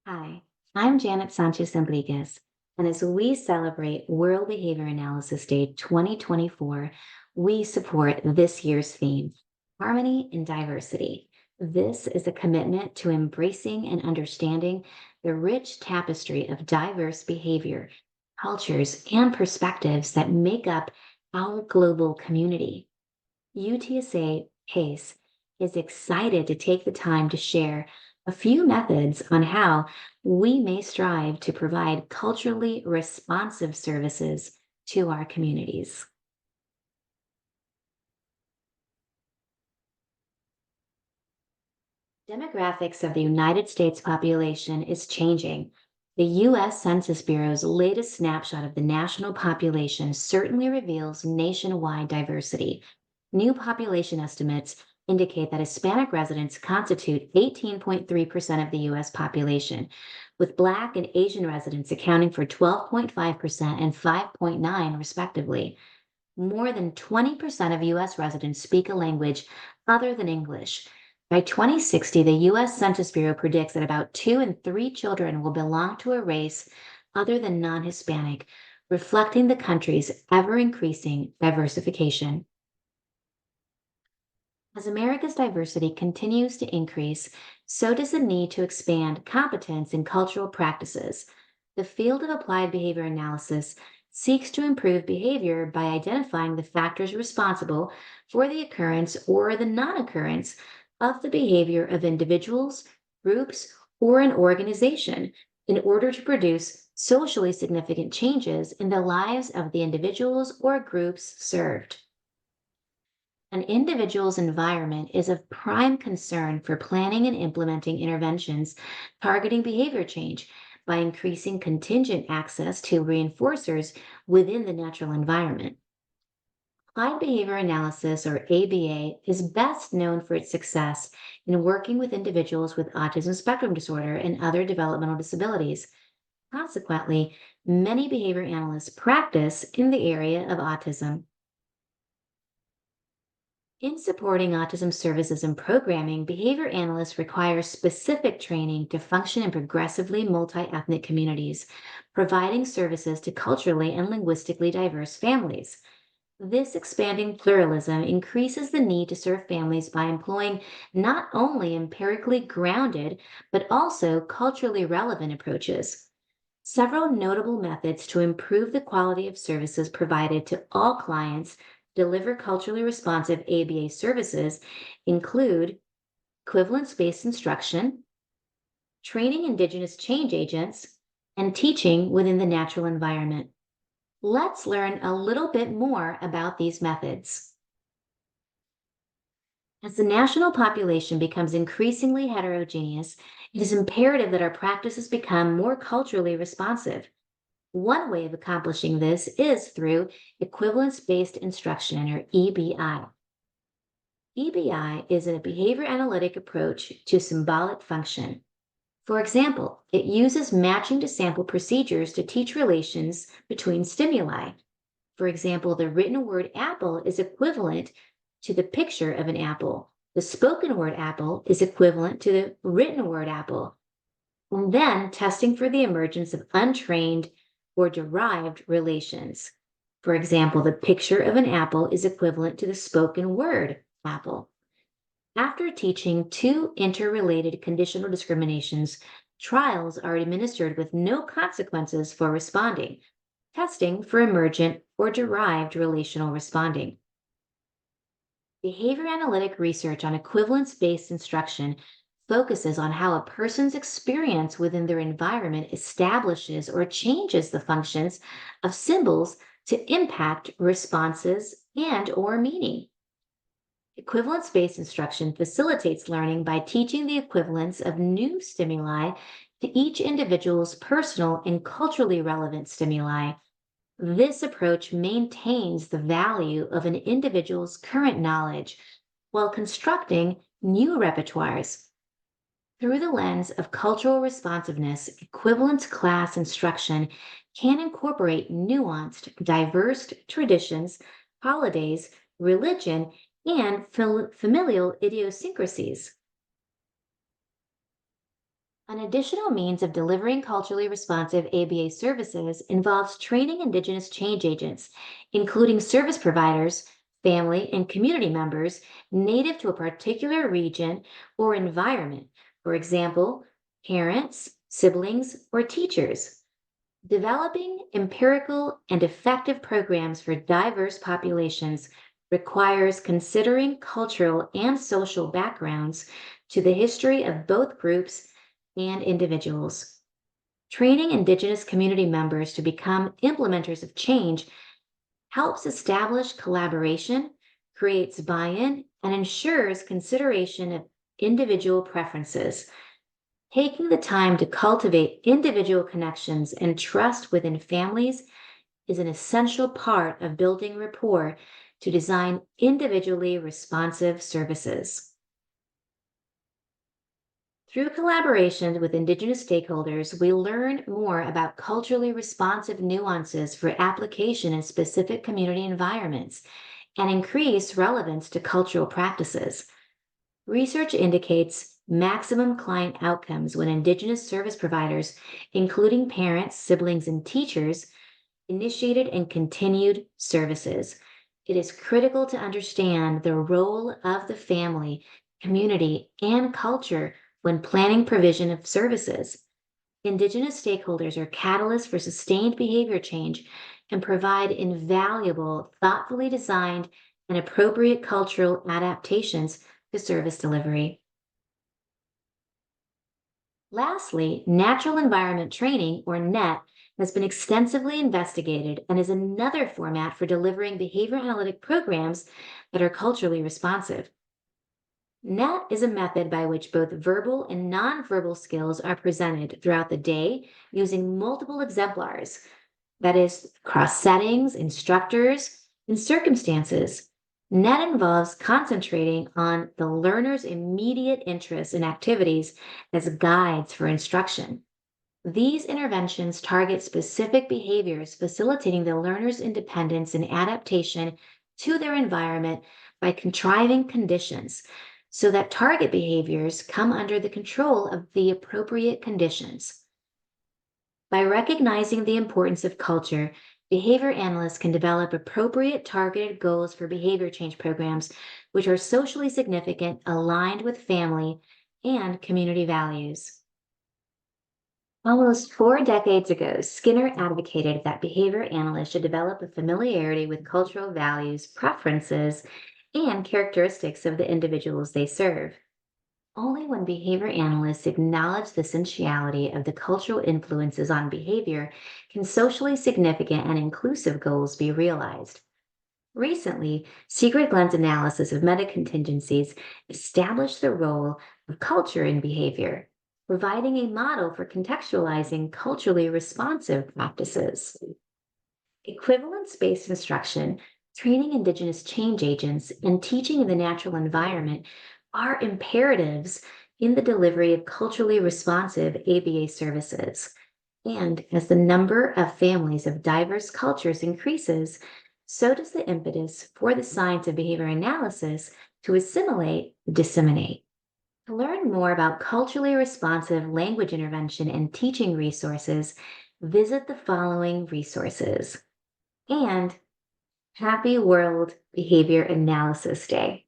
Hi, I'm Janet Sanchez Enriquez, and as we celebrate World Behavior Analysis Day 2024, we support this year's theme, Harmony and Diversity. This is a commitment to embracing and understanding the rich tapestry of diverse behavior, cultures, and perspectives that make up our global community. UTSA PACE is excited to take the time to share a few methods on how we may strive to provide culturally responsive services to our communities. Demographics of the United States population is changing. The U.S. Census Bureau's latest snapshot of the national population certainly reveals nationwide diversity. New population estimates indicate that Hispanic residents constitute 18.3% of the U.S. population, with Black and Asian residents accounting for 12.5% and 5.9 respectively. More than 20% of U.S. residents speak a language other than English. By 2060, the U.S. Census Bureau predicts that about 2 in 3 children will belong to a race other than non Hispanic, reflecting the country's ever increasing diversification. As America's diversity continues to increase, so does the need to expand competence in cultural practices. The field of applied behavior analysis seeks to improve behavior by identifying the factors responsible for the occurrence or the non occurrence of the behavior of individuals, groups, or an organization in order to produce socially significant changes in the lives of the individuals or groups served. An individual's environment is of prime concern for planning and implementing interventions targeting behavior change by increasing contingent access to reinforcers within the natural environment. Applied behavior analysis, or ABA, is best known for its success in working with individuals with autism spectrum disorder and other developmental disabilities. Consequently, many behavior analysts practice in the area of autism. In supporting autism services and programming, behavior analysts require specific training to function in progressively multi ethnic communities, providing services to culturally and linguistically diverse families. This expanding pluralism increases the need to serve families by employing not only empirically grounded, but also culturally relevant approaches. Several notable methods to improve the quality of services provided to all clients deliver culturally responsive ABA services include equivalence based instruction, training Indigenous change agents, and teaching within the natural environment. Let's learn a little bit more about these methods. As the national population becomes increasingly heterogeneous, it is imperative that our practices become more culturally responsive. One way of accomplishing this is through equivalence based instruction, or EBI. EBI is a behavior analytic approach to symbolic function. For example, it uses matching to sample procedures to teach relations between stimuli. For example, the written word apple is equivalent to the picture of an apple. The spoken word apple is equivalent to the written word apple. And then testing for the emergence of untrained or derived relations. For example, the picture of an apple is equivalent to the spoken word apple. After teaching two interrelated conditional discriminations, trials are administered with no consequences for responding, testing for emergent or derived relational responding. Behavior analytic research on equivalence based instruction focuses on how a person's experience within their environment establishes or changes the functions of symbols to impact responses and or meaning. Equivalence-based instruction facilitates learning by teaching the equivalence of new stimuli to each individual's personal and culturally relevant stimuli. This approach maintains the value of an individual's current knowledge while constructing new repertoires. Through the lens of cultural responsiveness, equivalence class instruction can incorporate nuanced, diverse traditions, holidays, religion, and familial idiosyncrasies. An additional means of delivering culturally responsive ABA services involves training Indigenous change agents, including service providers, family, and community members native to a particular region or environment. For example, parents, siblings, or teachers. Developing empirical and effective programs for diverse populations requires considering cultural and social backgrounds to the history of both groups and individuals. Training Indigenous community members to become implementers of change helps establish collaboration, creates buy in, and ensures consideration of individual preferences. Taking the time to cultivate individual connections and trust within families is an essential part of building rapport to design individually responsive services. Through collaboration with Indigenous stakeholders, we learn more about culturally responsive nuances for application in specific community environments and increase relevance to cultural practices. Research indicates maximum client outcomes when Indigenous service providers, including parents, siblings, and teachers, initiated and continued services. It is critical to understand the role of the family, community, and culture when planning provision of services. Indigenous stakeholders are catalysts for sustained behavior change and provide invaluable, thoughtfully designed, and appropriate cultural adaptations to service delivery. Lastly, natural environment training, or NET, has been extensively investigated and is another format for delivering behavior analytic programs that are culturally responsive. NET is a method by which both verbal and nonverbal skills are presented throughout the day using multiple exemplars, that is, across settings, instructors, and circumstances. NET involves concentrating on the learner's immediate interests and activities as guides for instruction. These interventions target specific behaviors, facilitating the learner's independence and adaptation to their environment by contriving conditions so that target behaviors come under the control of the appropriate conditions. By recognizing the importance of culture, behavior analysts can develop appropriate targeted goals for behavior change programs, which are socially significant, aligned with family and community values. Almost 4 decades ago, Skinner advocated that behavior analysts should develop a familiarity with cultural values, preferences, and characteristics of the individuals they serve. Only when behavior analysts acknowledge the essentiality of the cultural influences on behavior can socially significant and inclusive goals be realized. Recently, Secret Glenn's analysis of meta-contingencies established the role of culture in behavior, providing a model for contextualizing culturally responsive practices. Equivalence-based instruction, training Indigenous change agents, and teaching in the natural environment are imperatives in the delivery of culturally responsive ABA services. And as the number of families of diverse cultures increases, so does the impetus for the science of behavior analysis to assimilate, disseminate. To learn more about culturally responsive language intervention and teaching resources, visit the following resources. And happy World Behavior Analysis Day.